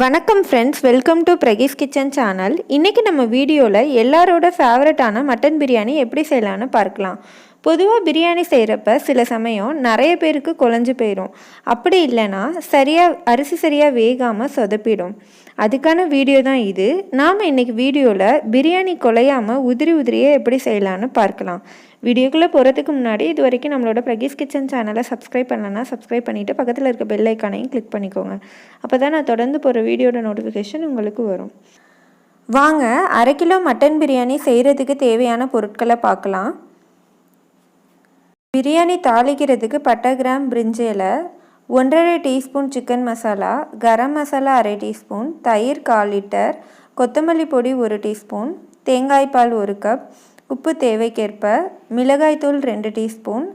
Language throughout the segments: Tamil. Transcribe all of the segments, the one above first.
வணக்கம் friends, welcome to Prakeesh kitchen channel. இன்றைக்கி நம்ம வீடியோவில் எல்லாரோட ஃபேவரட்டான மட்டன் பிரியாணி எப்படி செய்யலான்னு பார்க்கலாம். பொதுவாக பிரியாணி செய்கிறப்ப சில சமயம் நிறைய பேருக்கு குழஞ்சு போயிடும். அப்படி இல்லைன்னா அரிசி சரியாக வேகாமல் சொதப்பிடும். அதுக்கான வீடியோ தான் இது. நாம் இன்றைக்கி வீடியோவில் பிரியாணி குலையாமல் உதிரியே எப்படி செய்யலான்னு பார்க்கலாம். வீடியோக்குள்ளே போகிறதுக்கு முன்னாடி இது வரைக்கும் நம்மளோட பிரகீஸ் கிச்சன் சேனலை சப்ஸ்கிரைப் பண்ணலன்னா சப்ஸ்கிரைப் பண்ணிவிட்டு பக்கத்தில் இருக்க பெல் ஐக்கானையும் கிளிக் பண்ணிக்கோங்க. அப்போ தான் நான் தொடர்ந்து போகிற வீடியோட நோட்டிஃபிகேஷன் உங்களுக்கு வரும். வாங்க 1/2 கிலோ மட்டன் பிரியாணி செய்கிறதுக்கு தேவையான பொருட்களை பார்க்கலாம். பிரியாணி தாளிக்கிறதுக்கு பட்டை, கிராம், பிரிஞ்சி இலை, 1½ teaspoon chicken masala, garam masala 1/2 teaspoon, தயிர் 1/4 லிட்டர், கொத்தமல்லி பொடி 1 டீஸ்பூன், தேங்காய்பால் 1 கப், உப்பு தேவைக்கேற்ப, மிளகாய்த்தூள் 2 டீஸ்பூன்,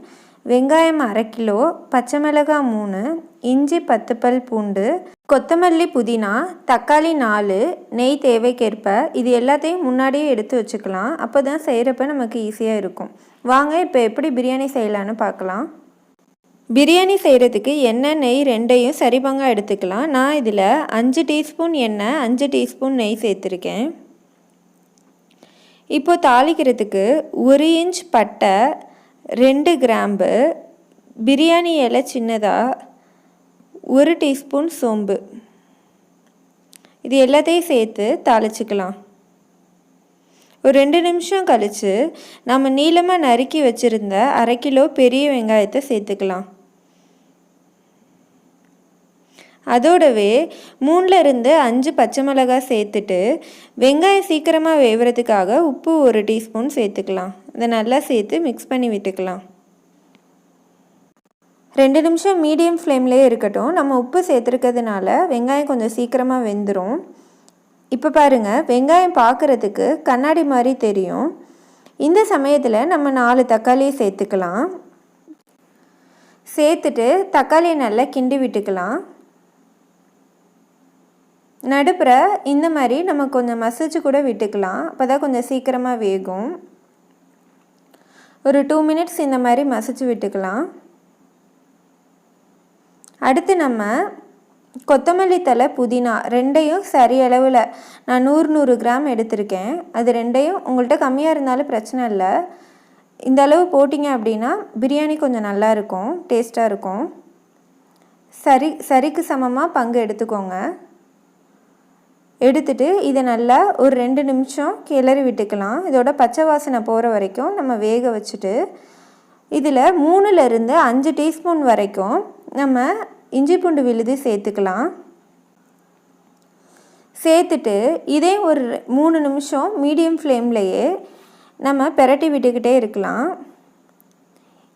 வெங்காயம் 1/2 கிலோ, பச்சை மிளகாய் 3, இஞ்சி 10 பல் பூண்டு, கொத்தமல்லி, புதினா, தக்காளி 4, நெய் தேவைக்கேற்ப. இது எல்லாத்தையும் முன்னாடியே எடுத்து வச்சுக்கலாம். அப்போ தான் செய்கிறப்ப நமக்கு ஈஸியாக இருக்கும். வாங்க இப்போ எப்படி பிரியாணி செய்யலான்னு பார்க்கலாம். பிரியாணி செய்கிறதுக்கு எண்ணெய், நெய் ரெண்டையும் சரிபங்காக எடுத்துக்கலாம். நான் இதில் 5 டீஸ்பூன் எண்ணெய், 5 டீஸ்பூன் நெய் சேர்த்துருக்கேன். இப்போது தாளிக்கிறதுக்கு 1 இன்ச் பட்டை, 2 கிராம்பு, பிரியாணி இலை சின்னதாக, 1 டீஸ்பூன் சோம்பு, இது எல்லாத்தையும் சேர்த்து தாளிச்சிக்கலாம். ஒரு 2 நிமிஷம் கழித்து நம்ம நீளமாக நறுக்கி வச்சுருந்த 1/2 கிலோ பெரிய வெங்காயத்தை சேர்த்துக்கலாம். அதோடவே 3லேருந்து 5 பச்சை மிளகாய் சேர்த்துட்டு வெங்காயம் சீக்கிரமாக வேவுறதுக்காக உப்பு 1 டீஸ்பூன் சேர்த்துக்கலாம். அதை நல்லா சேர்த்து மிக்ஸ் பண்ணி விட்டுக்கலாம். 2 நிமிஷம் மீடியம் ஃப்ளேம்லேயே இருக்கட்டும். நம்ம உப்பு சேர்த்துருக்கிறதுனால வெங்காயம் கொஞ்சம் சீக்கிரமாக வெந்துடும். இப்போ பாருங்கள், வெங்காயம் பார்க்குறதுக்கு கண்ணாடி மாதிரி தெரியும். இந்த சமயத்தில் நம்ம 4 தக்காளியை சேர்த்துக்கலாம். சேர்த்துட்டு தக்காளியை நல்லா கிண்டி விட்டுக்கலாம். நடுப்புற இந்த மாதிரி நம்ம கொஞ்சம் மசிச்சு கூட விட்டுக்கலாம். அப்போ தான் கொஞ்சம் சீக்கிரமாக வேகும். ஒரு 2 மினிட்ஸ் இந்த மாதிரி மசிச்சு விட்டுக்கலாம். அடுத்து நம்ம கொத்தமல்லி தழை, புதினா ரெண்டையும் சரி அளவில் நான் 100 கிராம் எடுத்திருக்கேன். அது ரெண்டையும் உங்கள்கிட்ட கம்மியாக இருந்தாலும் பிரச்சனை இல்லை. இந்த அளவு போட்டிங்க அப்படின்னா பிரியாணி கொஞ்சம் நல்லா இருக்கும், டேஸ்ட்டாக இருக்கும். சரிக்கு சமமாக பங்கு எடுத்துக்கோங்க. எடுத்துட்டு இதை நல்லா ஒரு 2 நிமிஷம் கிளறி விட்டுக்கலாம். இதோட பச்சை வாசனை போகிற வரைக்கும் நம்ம வேக வச்சுட்டு இதில் 3லேருந்து 5 டீஸ்பூன் வரைக்கும் நம்ம இஞ்சி பூண்டு விழுது சேர்த்துக்கலாம். சேர்த்துட்டு இதே ஒரு 3 நிமிஷம் மீடியம் ஃப்ளேம்லேயே நம்ம பெரட்டி விட்டுக்கிட்டே இருக்கலாம்.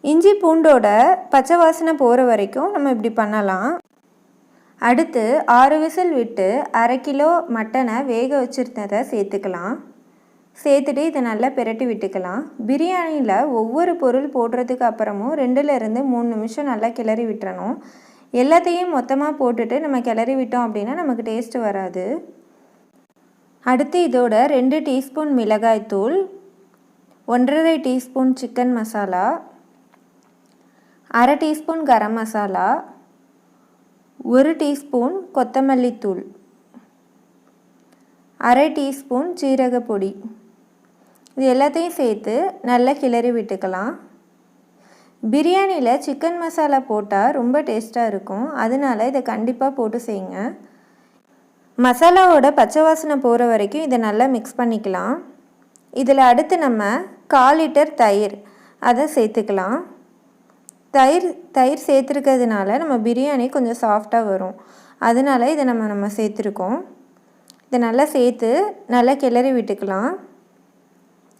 இஞ்சி பூண்டோட பச்சை வாசனை போகிற வரைக்கும் நம்ம இப்படி பண்ணலாம். அடுத்து 6 விசில் விட்டு 1/2 கிலோ மட்டனை வேக வச்சுருந்ததை சேர்த்துக்கலாம். சேர்த்துட்டு இதை நல்லா பிரட்டி விட்டுக்கலாம். பிரியாணியில் ஒவ்வொரு பொருள் போடுறதுக்கு அப்புறமும் 2லேருந்து 3 நிமிஷம் நல்லா கிளறி விட்டுறணும். எல்லாத்தையும் மொத்தமாக போட்டுட்டு நம்ம கிளறி விட்டோம் அப்படின்னா நமக்கு டேஸ்ட்டு வராது. அடுத்து இதோட 2 டீஸ்பூன் மிளகாய்த்தூள், 1½ teaspoon chicken masala, 1/2 teaspoon garam masala, 1 teaspoon கொத்தமல்லி தூள், 1/2 டீஸ்பூன் சீரக பொடி, இது எல்லாத்தையும் சேர்த்து நல்லா கிளறி விட்டுக்கலாம். பிரியாணியில் சிக்கன் மசாலா போட்டால் ரொம்ப டேஸ்ட்டாக இருக்கும். அதனால இதை கண்டிப்பாக போட்டு செய்யுங்க. மசாலாவோட பச்சை வாசனை போகிற வரைக்கும் இதை நல்லா மிக்ஸ் பண்ணிக்கலாம். இதில் அடுத்து நம்ம 1/4 லிட்டர் தயிர் அதை சேர்த்துக்கலாம். தயிர் சேர்த்துருக்கிறதுனால நம்ம பிரியாணி கொஞ்சம் சாஃப்டாக வரும். அதனால இதை நம்ம சேர்த்துருக்கோம். இதை நல்லா சேர்த்து நல்லா கிளறி விட்டுக்கலாம்.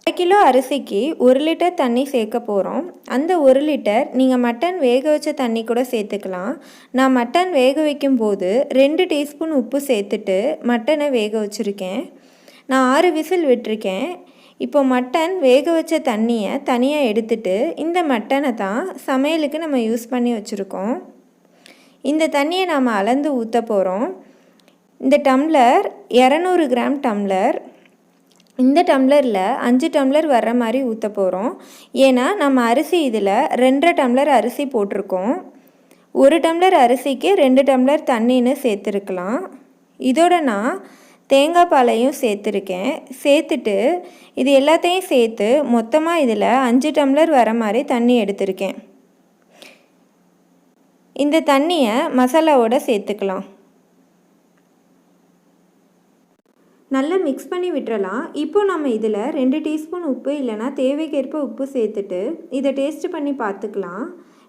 1 கிலோ அரிசிக்கு 1 லிட்டர் தண்ணி சேர்க்க போகிறோம். அந்த 1 லிட்டர் நீங்கள் மட்டன் வேக வச்ச தண்ணி கூட சேர்த்துக்கலாம். நான் மட்டன் வேக வைக்கும்போது 2 டீஸ்பூன் உப்பு சேர்த்துட்டு மட்டனை வேக வச்சுருக்கேன். நான் 6 விசில் விட்டுருக்கேன். இப்போ மட்டன் வேக வச்ச தண்ணியை தனியாக எடுத்துட்டு இந்த மட்டனை தான் சமையலுக்கு நம்ம யூஸ் பண்ணி வச்சுருக்கோம். இந்த தண்ணியை நாம் அளந்து ஊற்ற போகிறோம். இந்த டம்ளர் 200 கிராம் டம்ளர். இந்த டம்ளரில் 5 டம்ளர் வர்ற மாதிரி ஊற்ற போகிறோம். ஏன்னா நம்ம அரிசி இதில் 2½ டம்ளர் அரிசி போட்டிருக்கோம். 1 டம்ளர் அரிசிக்கு 2 டம்ளர் தண்ணின்னு சேர்த்துருக்கலாம். இதோட நான் தேங்காய் பாலையும் சேர்த்துருக்கேன். சேர்த்துட்டு இது எல்லாத்தையும் சேர்த்து மொத்தமாக இதில் 5 டம்ளர் வர மாதிரி தண்ணி எடுத்திருக்கேன். இந்த தண்ணியை மசாலாவோட சேர்த்துக்கலாம். நல்லா மிக்ஸ் பண்ணி விட்டுறலாம். இப்போ நம்ம இதில் 2 டீஸ்பூன் உப்பு இல்லைனா தேவைக்கேற்ப உப்பு சேர்த்துட்டு இதை டேஸ்ட் பண்ணி பார்த்துக்கலாம்.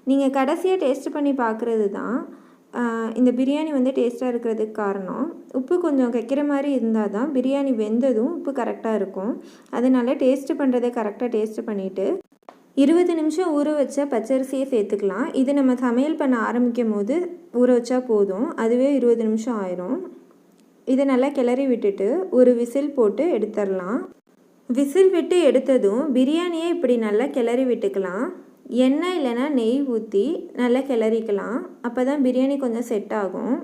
நீங்கள் கடைசியாக டேஸ்ட் பண்ணி பார்க்குறது தான் இந்த பிரியாணி வந்து டேஸ்ட்டாக இருக்கிறதுக்கு காரணம். உப்பு கொஞ்சம் வைக்கிற மாதிரி இருந்தால் தான் பிரியாணி வெந்ததும் உப்பு கரெக்டாக இருக்கும். அதனால டேஸ்ட்டு பண்ணுறதை கரெக்டாக டேஸ்ட்டு பண்ணிவிட்டு 20 நிமிஷம் ஊற வச்ச பச்சரிசியை சேர்த்துக்கலாம். இது நம்ம சமையல் பண்ண ஆரம்பிக்கும் போது ஊற வச்சா போதும், அதுவே 20 நிமிஷம் ஆயிரும். இதை நல்லா கிளறி விட்டுட்டு ஒரு விசில் போட்டு எடுத்துடலாம். விசில் விட்டு எடுத்ததும் பிரியாணியை இப்படி நல்லா கிளறி விட்டுக்கலாம். எண்ணெய் இல்லைன்னா நெய் ஊற்றி நல்லா கிளறிக்கலாம். அப்போ தான் பிரியாணி கொஞ்சம் செட் ஆகும்.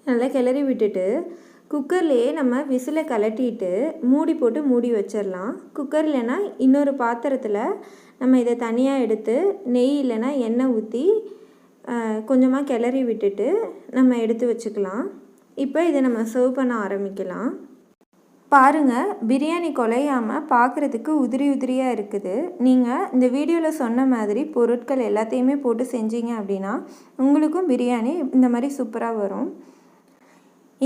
நல்லா கிளறி விட்டுட்டு குக்கர்லேயே நம்ம விசிலை கலட்டிட்டு மூடி போட்டு மூடி வச்சிடலாம். குக்கர் இல்லைன்னா இன்னொரு பாத்திரத்தில் நம்ம இதை தனியாக எடுத்து நெய் இல்லைன்னா எண்ணெய் ஊற்றி கொஞ்சமாக கிளறி விட்டுட்டு நம்ம எடுத்து வச்சுக்கலாம். இப்போ இதை நம்ம சர்வ் பண்ண ஆரம்பிக்கலாம். பாருங்கள், பிரியாணி குலையாமல் பார்க்குறதுக்கு உதிரி உதிரியாக இருக்குது. நீங்கள் இந்த வீடியோவில் சொன்ன மாதிரி பொருட்கள் எல்லாத்தையுமே போட்டு செஞ்சீங்க அப்படின்னா உங்களுக்கும் பிரியாணி இந்த மாதிரி சூப்பராக வரும்.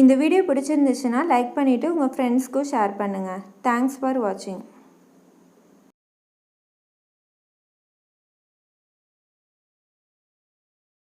இந்த வீடியோ பிடிச்சிருந்துச்சுன்னா லைக் பண்ணிவிட்டு உங்கள் ஃப்ரெண்ட்ஸ்க்கும் ஷேர் பண்ணுங்கள். தேங்க்ஸ் ஃபார் வாட்சிங்.